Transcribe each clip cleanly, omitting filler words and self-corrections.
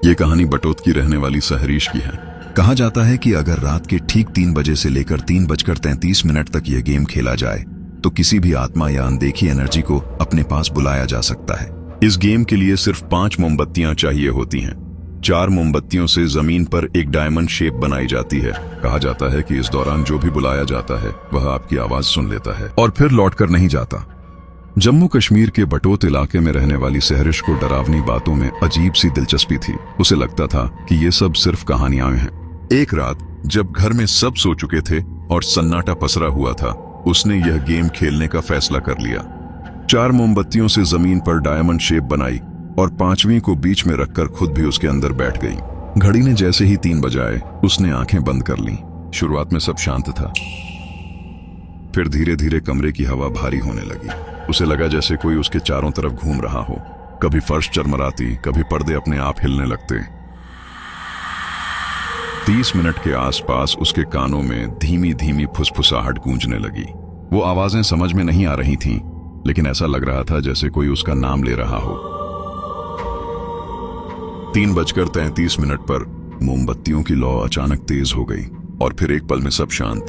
ये कहानी बटोत की रहने वाली सहरीश की है। कहा जाता है कि अगर रात के ठीक 3 बजे से लेकर 3:33 तक यह गेम खेला जाए तो किसी भी आत्मा या अनदेखी एनर्जी को अपने पास बुलाया जा सकता है। इस गेम के लिए सिर्फ 5 मोमबत्तियां चाहिए होती हैं। 4 मोमबत्तियों से जमीन पर एक डायमंड शेप बनाई जाती है। कहा जाता है कि इस दौरान जो भी बुलाया जाता है वह आपकी आवाज सुन लेता है और फिर लौटकर नहीं जाता। जम्मू कश्मीर के बटोत इलाके में रहने वाली सहरिश को डरावनी बातों में अजीब सी दिलचस्पी थी। उसे लगता था कि ये सब सिर्फ कहानियां हैं। एक रात जब घर में सब सो चुके थे और सन्नाटा पसरा हुआ था, उसने यह गेम खेलने का फैसला कर लिया। 4 मोमबत्तियों से जमीन पर डायमंड शेप बनाई और 5वीं को बीच में रखकर खुद भी उसके अंदर बैठ गई। घड़ी ने जैसे ही 3 बजाए उसने आंखें बंद कर लीं। शुरुआत में सब शांत था, फिर धीरे धीरे कमरे की हवा भारी होने लगी। उसे लगा जैसे कोई उसके चारों तरफ घूम रहा हो। कभी फर्श चरमराती, कभी पर्दे अपने आप हिलने लगते। 30 मिनट के आसपास उसके कानों में धीमी धीमी फुसफुसाहट गूंजने लगी। वो आवाजें समझ में नहीं आ रही थीं, लेकिन ऐसा लग रहा था जैसे कोई उसका नाम ले रहा हो। 3:33 पर मोमबत्तियों की लौ अचानक तेज हो गई और फिर एक पल में सब शांत।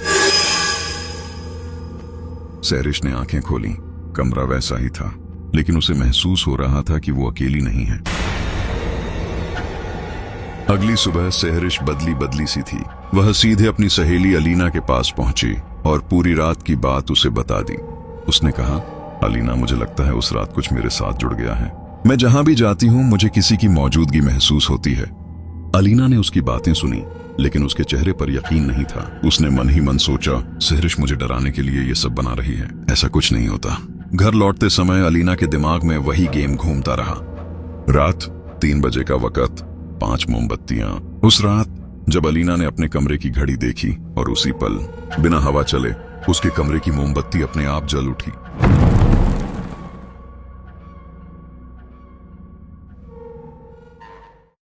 सहरिश ने आंखें खोली। कमरा वैसा ही था, लेकिन उसे महसूस हो रहा था कि वो अकेली नहीं है। अगली सुबह सहरिश बदली बदली सी थी। वह सीधे अपनी सहेली अलीना के पास पहुंची और पूरी रात की बात उसे बता दी। उसने कहा, अलीना, मुझे लगता है उस रात कुछ मेरे साथ जुड़ गया है। मैं जहां भी जाती हूं मुझे किसी की मौजूदगी महसूस होती है। अलीना ने उसकी बातें सुनी, लेकिन उसके चेहरे पर यकीन नहीं था। उसने मन ही मन सोचा, सहरिश मुझे डराने के लिए ये सब बना रही है। ऐसा कुछ नहीं होता। घर लौटते समय अलीना के दिमाग में वही गेम घूमता रहा। रात 3 बजे का वक्त, 5 मोमबत्तियां। उस रात जब अलीना ने अपने कमरे की घड़ी देखी और उसी पल बिना हवा चले उसके कमरे की मोमबत्ती अपने आप जल उठी।